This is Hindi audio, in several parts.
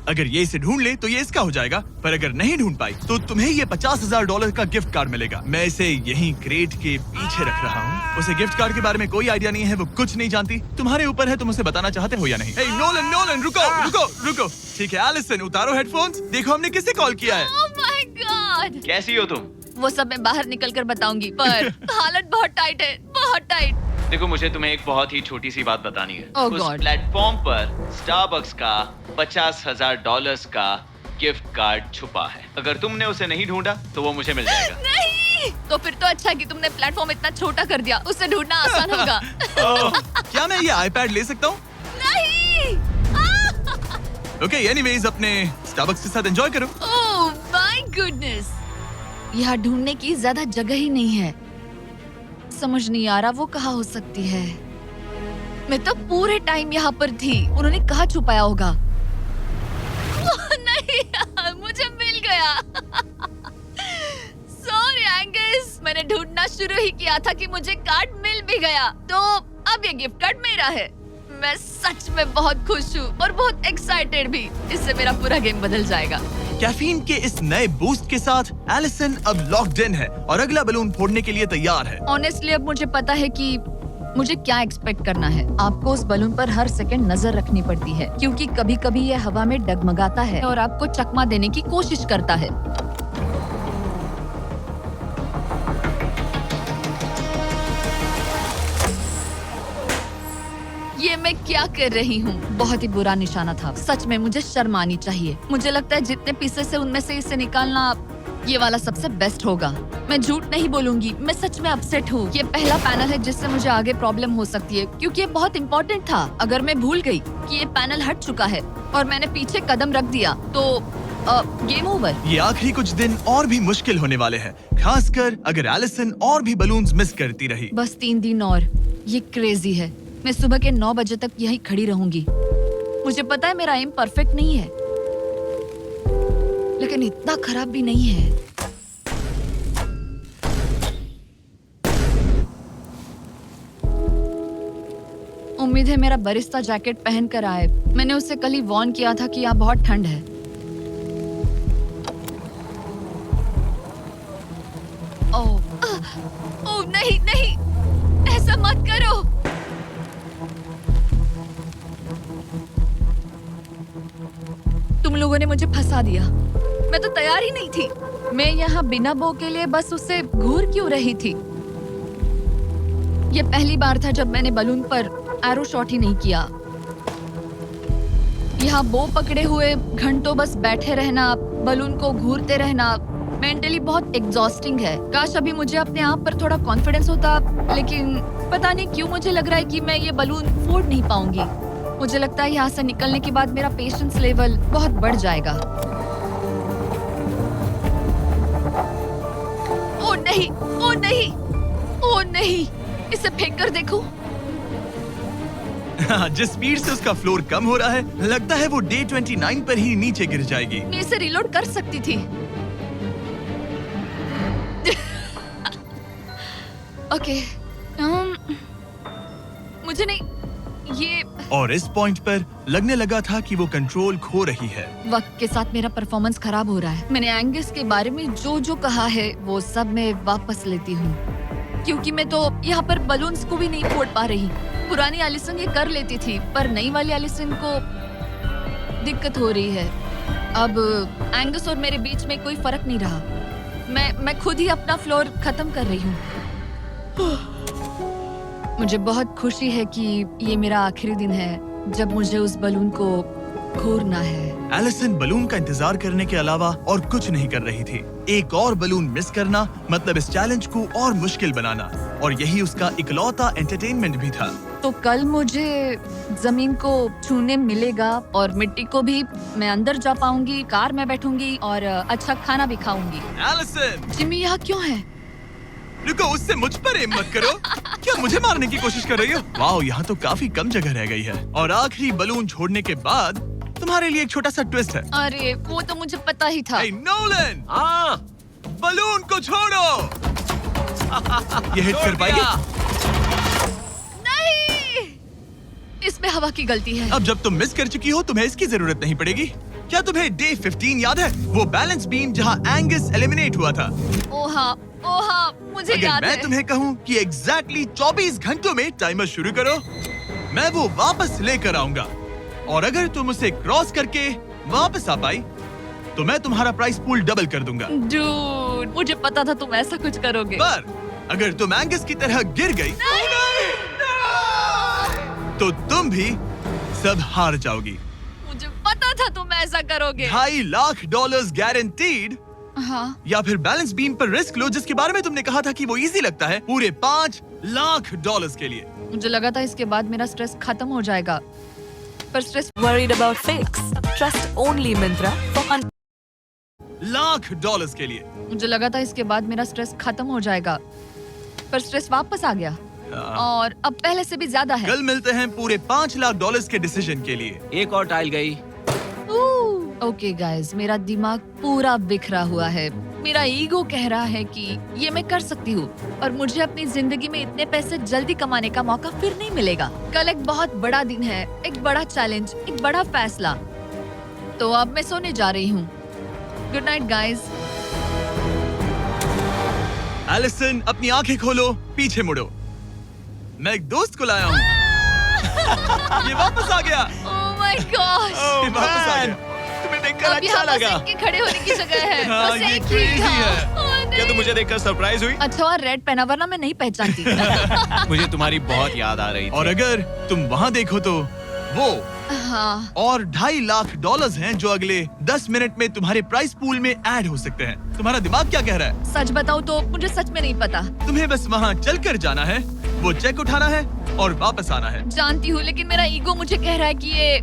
अगर ये इसे ढूंढ ले तो ये इसका हो जाएगा, पर अगर नहीं ढूंढ पाई तो तुम्हें ये $50,000 का गिफ्ट कार्ड मिलेगा। मैं इसे यहीं क्रेट के पीछे रख रहा हूँ। उसे गिफ्ट कार्ड के बारे में कोई आइडिया नहीं है, वो कुछ नहीं जानती। तुम्हारे ऊपर है, तुम उसे बताना चाहते हो या नहीं। हे नोलन, नोलन, रुको रुको रुको। ठीक है एलिसन, उतारो हेडफोन्स। देखो हमने किसे कॉल किया है। Oh my God! कैसी हो तुम? वो सब मैं बाहर निकल कर बताऊंगी, पर हालत बहुत टाइट है, बहुत टाइट। देखो मुझे तुम्हें एक बहुत ही छोटी सी बात बतानी है। Oh उस God. प्लेटफॉर्म पर स्टारबक्स का $50,000 का गिफ्ट कार्ड छुपा है। अगर तुमने उसे नहीं ढूंढा तो वो मुझे मिल जाएगा। नहीं, तो फिर तो अच्छा कि तुमने प्लेटफॉर्म इतना छोटा कर दिया, उसे ढूंढना आसान होगा। क्या मैं ये आईपैड ले सकता हूँ? नहीं! ओके, एनीवेज अपने स्टारबक्स के साथ एंजॉय करो। Oh my goodness! यहाँ ढूंढने की ज्यादा जगह ही नहीं है। समझ नहीं आ रहा वो कहाँ हो सकती है। मैं तो पूरे टाइम यहाँ पर थी। उन्होंने कहाँ छुपाया होगा? नहीं, मुझे मिल गया। सॉरी एंगस, मैंने ढूंढना शुरू ही किया था कि मुझे कार्ड मिल भी गया। तो अब ये गिफ्ट कार्ड मेरा है। मैं सच में बहुत खुश हूँ और बहुत एक्साइटेड भी। इससे मेरा पूरा गेम बदल जाएगा। कैफीन के इस नए बूस्ट के साथ एलिसन अब लॉक्ड इन है और अगला बलून फोड़ने के लिए तैयार है। ऑनेस्टली अब मुझे पता है कि मुझे क्या एक्सपेक्ट करना है। आपको उस बलून पर हर सेकंड नजर रखनी पड़ती है, क्योंकि कभी-कभी ये हवा में डगमगाता है और आपको चकमा देने की कोशिश करता है। ये मैं क्या कर रही हूँ? बहुत ही बुरा निशाना था। सच में मुझे शर्म आनी चाहिए। मुझे लगता है जितने पीसेस है उनमें से इसे निकालना ये वाला सबसे बेस्ट होगा। मैं झूठ नहीं बोलूंगी, मैं सच में अपसेट हूँ। ये पहला पैनल है जिससे मुझे आगे प्रॉब्लम हो सकती है, क्योंकि ये बहुत इम्पोर्टेंट था। अगर मैं भूल गई कि ये पैनल हट चुका है और मैंने पीछे कदम रख दिया तो गेम ओवर। ये आखिरी कुछ दिन और भी मुश्किल होने वाले हैं, खासकर अगर एलिसन और भी बलून्स मिस करती रही। बस 3 दिन और। ये क्रेजी है। मैं सुबह के 9 बजे तक यहीं खड़ी रहूंगी। मुझे पता है मेरा एम परफेक्ट नहीं है, लेकिन इतना खराब भी नहीं है। उम्मीद है मेरा बरिस्ता जैकेट पहन कर आए। मैंने उससे कल ही वार्न किया था कि यहाँ बहुत ठंड है। ओह, ओह नहीं नहीं, ऐसा मत करो। तुम लोगों ने मुझे फंसा दिया। मैं तो तैयार ही नहीं थी। मैं यहाँ बिना बो के लिए बस उससे घूर क्यों रही थी? ये पहली बार था जब मैंने बलून पर एरो शॉट ही नहीं किया। यहाँ बो पकड़े हुए घंटों बस बैठे रहना, बलून को घूरते रहना मेंटली बहुत एग्जॉस्टिंग है। काश अभी मुझे अपने आप पर थोड़ा कॉन्फिडेंस होता, लेकिन पता नहीं क्यों मुझे लग रहा है कि मैं ये बलून फोड़ नहीं पाऊंगी। मुझे लगता है यहाँ से निकलने के बाद मेरा पेशेंस लेवल बहुत बढ़ जाएगा। ओह नहीं, ओह नहीं, ओह नहीं, इसे फेंक कर देखो। जिस स्पीड से उसका फ्लोर कम हो रहा है, लगता है वो डे 29 पर ही नीचे गिर जाएगी। मैं इसे रिलोड कर सकती थी। ओके, मुझे नहीं ये। और इस पॉइंट पर लगने लगा था कि वो कंट्रोल खो रही है। वक्त के साथ मेरा परफॉर्मेंस खराब हो रहा है। मैंने एंगस के बारे में जो जो कहा है वो सब मैं वापस लेती हूँ, क्योंकि मैं तो यहाँ पर बलून्स को भी नहीं फोड़ पा रही। पुरानी एलिसन ये कर लेती थी, पर नई वाली एलिसन को दिक्कत हो रही है। अब एंगस और मेरे बीच में कोई फर्क नहीं रहा। मैं खुद ही अपना फ्लोर खत्म कर रही हूँ। मुझे बहुत खुशी है कि ये मेरा आखिरी दिन है जब मुझे उस बलून को घूरना है। एलिसन बलून का इंतजार करने के अलावा और कुछ नहीं कर रही थी। एक और बलून मिस करना मतलब इस चैलेंज को और मुश्किल बनाना, और यही उसका इकलौता एंटरटेनमेंट भी था। तो कल मुझे जमीन को छूने मिलेगा और मिट्टी को भी। मैं अंदर जा पाऊंगी, कार में बैठूंगी और अच्छा खाना भी खाऊंगी। एलिसन, जिमी यहाँ क्यों है? रुको, उससे मुझ पर एम मत करो। क्या मुझे मारने की कोशिश कर रही हो? वाओ, यहाँ तो काफी कम जगह रह गई है। और आखिरी बलून छोड़ने के बाद तुम्हारे लिए एक छोटा सा ट्विस्ट है। अरे वो तो मुझे पता ही था। हे नोलन, बलून को छोड़ो। ये हिट कर पाएगी? नहीं, इसमें हवा की गलती है। अब जब तुम मिस कर चुकी हो, तुम्हें इसकी जरूरत नहीं पड़ेगी। क्या तुम्हें डे 15 याद है? वो बैलेंस बीम जहाँ एंगस एलिमिनेट हुआ था। ओ हाँ, मुझे अगर याद मैं है। तुम्हें कहूँ कि एग्जैक्टली 24 घंटों में टाइमर शुरू करो, मैं वो वापस लेकर आऊंगा। और अगर तुम उसे क्रॉस करके वापस आ पाई, तो मैं तुम्हारा प्राइस पूल डबल कर दूंगा। डूड, मुझे पता था तुम ऐसा कुछ करोगे। पर अगर तुम एंगस की तरह गिर गई, तो तुम भी सब हार जाओगी। मुझे पता था तुम ऐसा करोगे। $2.5 लाख गारंटीड, हाँ, या फिर बैलेंस बीम पर रिस्क लो जिसके बारे में तुमने कहा था कि वो इजी लगता है, पूरे $5 लाख के लिए। मुझे लगा था इसके बाद मेरा स्ट्रेस खत्म हो जाएगा, पर stress Worried about fakes? Trust only Myntra for $1 lakh के लिए। मुझे लगा था इसके बाद मेरा स्ट्रेस खत्म हो जाएगा, पर स्ट्रेस वापस आ गया और अब पहले से भी ज्यादा है। कल मिलते हैं पूरे $5 लाख के डिसीजन के लिए। एक और टाइल गई। ओके गाइस, मेरा दिमाग पूरा बिखरा हुआ है। मेरा ईगो कह रहा है कि ये मैं कर सकती हूँ और मुझे अपनी जिंदगी में इतने पैसे जल्दी कमाने का मौका फिर नहीं मिलेगा। कल एक बहुत बड़ा दिन है, एक बड़ा चैलेंज, एक बड़ा फैसला। तो अब मैं सोने जा रही हूँ। Good night guys. एलिसन, अपनी आंखें खोलो, पीछे मुड़ो। मैं एक दोस्त को लाया हूँ। ये वापस आ गया। Oh my gosh. ये वापस आ गया। तुम्हें देखकर अब अच्छा यहाँ बस लगा। इनके खड़े होने की जगह है। हाँ, बस ये एक ही crazy था। है। ओह, नहीं। क्या तुम मुझे देखकर सरप्राइज हुई? अच्छा और रेड पहना, वरना मैं नहीं पहचानती। मुझे तुम्हारी बहुत याद आ रही थी। और अगर तुम वहाँ देखो तो वो हाँ, और $2.5 लाख हैं जो अगले 10 मिनट में तुम्हारे प्राइस पूल में ऐड हो सकते हैं। तुम्हारा दिमाग क्या कह रहा है? सच बताऊँ तो मुझे सच में नहीं पता। तुम्हें बस वहाँ चलकर जाना है, वो चेक उठाना है और वापस आना है। जानती हूँ, लेकिन मेरा ईगो मुझे कह रहा है कि ये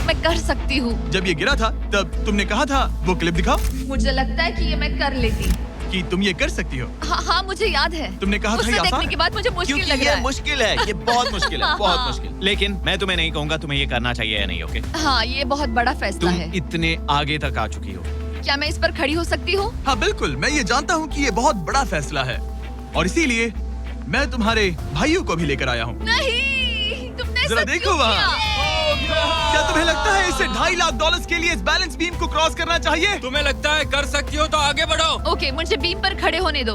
मैं कर सकती हूँ। जब ये गिरा था तब तुमने कहा था, वो क्लिप दिखाओ, मुझे लगता है कि ये मैं कर लेती। कि तुम ये कर सकती हो। हाँ, मुझे याद है। तुमने कहा था उसे ये आसान देखने है। के बाद मुझे मुश्किल क्योंकि लग ये रहा है। मुश्किल है, ये बहुत मुश्किल है, बहुत मुश्किल। लेकिन मैं तुम्हें नहीं कहूंगा तुम्हें ये करना चाहिए या नहीं, ओके? हाँ, ये बहुत बड़ा फैसला तुम है। इतने आगे तक आ चुकी हो। क्या मैं इस पर खड़ी हो सकती हूँ? हाँ बिल्कुल, मैं ये जानता हूँ कि ये बहुत बड़ा फैसला है और इसीलिए मैं तुम्हारे भाइयों को भी लेकर आया हूँ। नहीं, तुमने जरा ऐसा देखो क्यों वहाँ। किया? क्या तुम्हें लगता है इसे $2.5 लाख के लिए इस बैलेंस बीम को क्रॉस करना चाहिए? तुम्हें लगता है कर सकती हो तो आगे बढ़ो। ओके, मुझे बीम पर खड़े होने दो।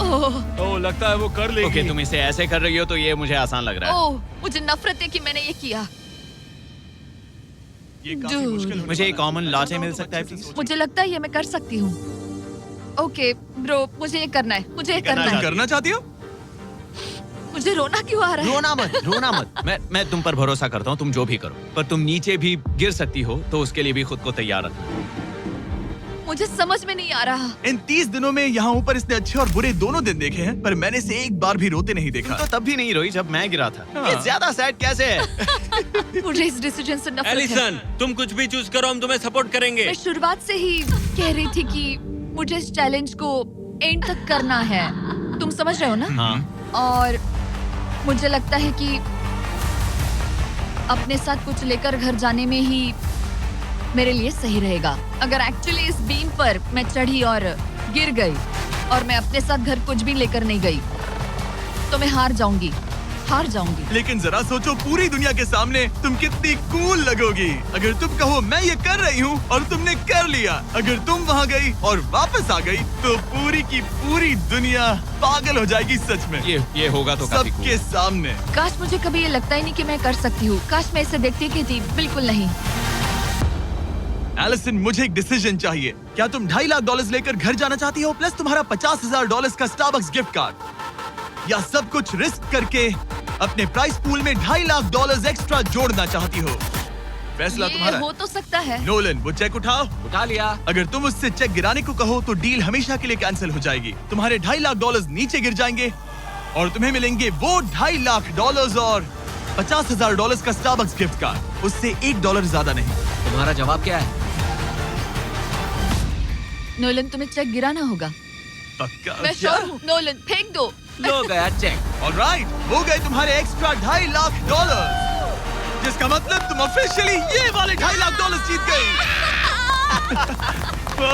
ओह, ओह, लगता है वो कर लेगी। ओके, तुम इसे ऐसे कर रही हो तो ये मुझे आसान लग रहा है। ओह, मुझे नफरत है कि मैंने ये किया। ये काफी Dude. मुश्किल होने मुझे एक वाला है। कॉमन लॉ से मिल तुम सकता है, अच्छे से please? सोचो। मुझे लगता है ये मैं कर सकती हूँ। ओके ब्रो, मुझे ये करना है, मुझे ये करना तुम है। करना चाहती हो? मुझे रोना क्यों आ रहा है? रोना मत, रोना मत। मैं तुम पर भरोसा करता हूँ, तुम जो भी करो। पर तुम नीचे भी गिर सकती हो, तो उसके लिए भी खुद को तैयार रखो। मुझे समझ में नहीं आ रहा। इन 30 दिनों में यहाँ ऊपर इसने अच्छे और बुरे दोनों दिन देखे हैं, पर मैंने इसे एक बार भी रोते नहीं देखा। तो तब भी नहीं रोई जब मैं गिरा था। हाँ। ये ज्यादा सैड कैसे है? मुझे इस डिसीजन से नफरत है। एलिसन, तुम कुछ भी चूज करो, हम तुम्हें सपोर्ट करेंगे। मैं शुरुआत से ही कह रही थी कि मुझे इस चैलेंज को एंड तक करना है। तुम समझ रहे हो ना? हाँ। और मुझे लगता है कि अपने साथ कुछ लेकर घर जाने में ही मेरे लिए सही रहेगा। अगर एक्चुअली इस बीम पर मैं चढ़ी और गिर गई और मैं अपने साथ घर कुछ भी लेकर नहीं गई, तो मैं हार जाऊंगी। लेकिन जरा सोचो, पूरी दुनिया के सामने तुम कितनी कूल लगोगी अगर तुम कहो मैं ये कर रही हूँ और तुमने कर लिया। अगर तुम वहाँ गई और वापस आ गई तो पूरी की पूरी दुनिया पागल हो जाएगी। सच में ये होगा तो काफी सबके सामने। काश मुझे कभी ये लगता ही नहीं कि मैं कर सकती हूँ। काश मैं इसे देखती की थी। बिल्कुल नहीं। एलिसन, मुझे एक डिसीजन चाहिए। क्या तुम $2.5 लाख लेकर घर जाना चाहती हो प्लस तुम्हारा $50,000 का स्टारबक्स गिफ्ट कार्ड, या सब कुछ रिस्क करके अपने प्राइस पूल में $2.5 लाख एक्स्ट्रा जोड़ना चाहती हो? फैसला ये तुम्हारा हो है। तो सकता है। नोलन, वो चेक उठाओ। उठा लिया। अगर तुम उससे चेक गिराने को कहो तो डील हमेशा के लिए कैंसिल हो जाएगी। तुम्हारे $2.5 लाख नीचे गिर जाएंगे और तुम्हें मिलेंगे वो $2.5 लाख और $50,000 का स्टारबक्स गिफ्ट कार्ड। उससे $1 ज्यादा नहीं। तुम्हारा जवाब क्या है? नोलन, तुम्हें चेक गिराना होगा। पक्का? मैं श्योर हूँ। नोलन, फेंक दो। लो गया चेक। ऑलराइट, हो गए तुम्हारे एक्स्ट्रा $2.5 लाख, जिसका मतलब तुम ऑफिशियली ये वाले $2.5 लाख जीत गई।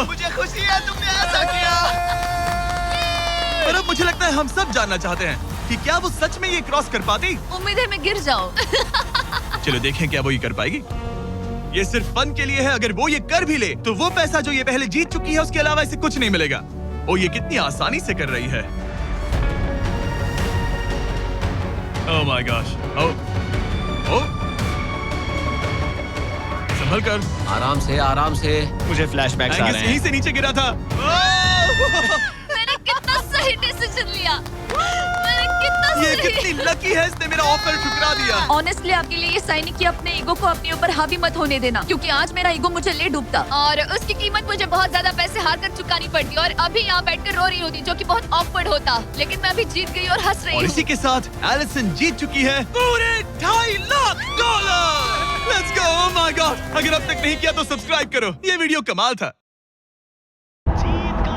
मुझे खुशी है तुमने ऐसा किया। पर अब मुझे लगता है हम सब जानना चाहते हैं कि क्या वो सच में ये क्रॉस कर पाती। उम्मीद है मैं गिर जाऊं। चलो देखें क्या वो ये कर पाएगी। ये सिर्फ फन के लिए है। अगर वो ये कर भी ले तो वो पैसा जो ये पहले जीत चुकी है उसके अलावा इसे कुछ नहीं मिलेगा। ओ ये कितनी आसानी से कर रही है। Oh my gosh. ओ संभल कर। आराम से आराम से। मुझे फ्लैशबैक्स आ एंगस रहे यहीं हैं। से नीचे गिरा था। मैंने कितना सही डिसीजन लिया। मैंने कितना ये सही। कितनी लकी है, इसने मेरा ऑफर ठुकरा दिया। ऑनेस्टली आपके लिए ये साइन कि अपने ईगो को अपने ऊपर हावी मत होने देना, क्योंकि आज मेरा ईगो मुझे ले डूबता और उसकी कीमत मुझे बहुत ज्यादा पैसे हार कर चुकानी पड़ती और अभी यहाँ बैठकर रो रही होती, जो कि बहुत ऑकवर्ड होता। लेकिन मैं अभी जीत गई और हंस रही और हूँ। इसी के साथ एलिसन जीत चुकी है पूरे $2.5 lakh. Let's go. Oh my God, अगर अब तक नहीं किया तो सब्सक्राइब करो। ये वीडियो कमाल था।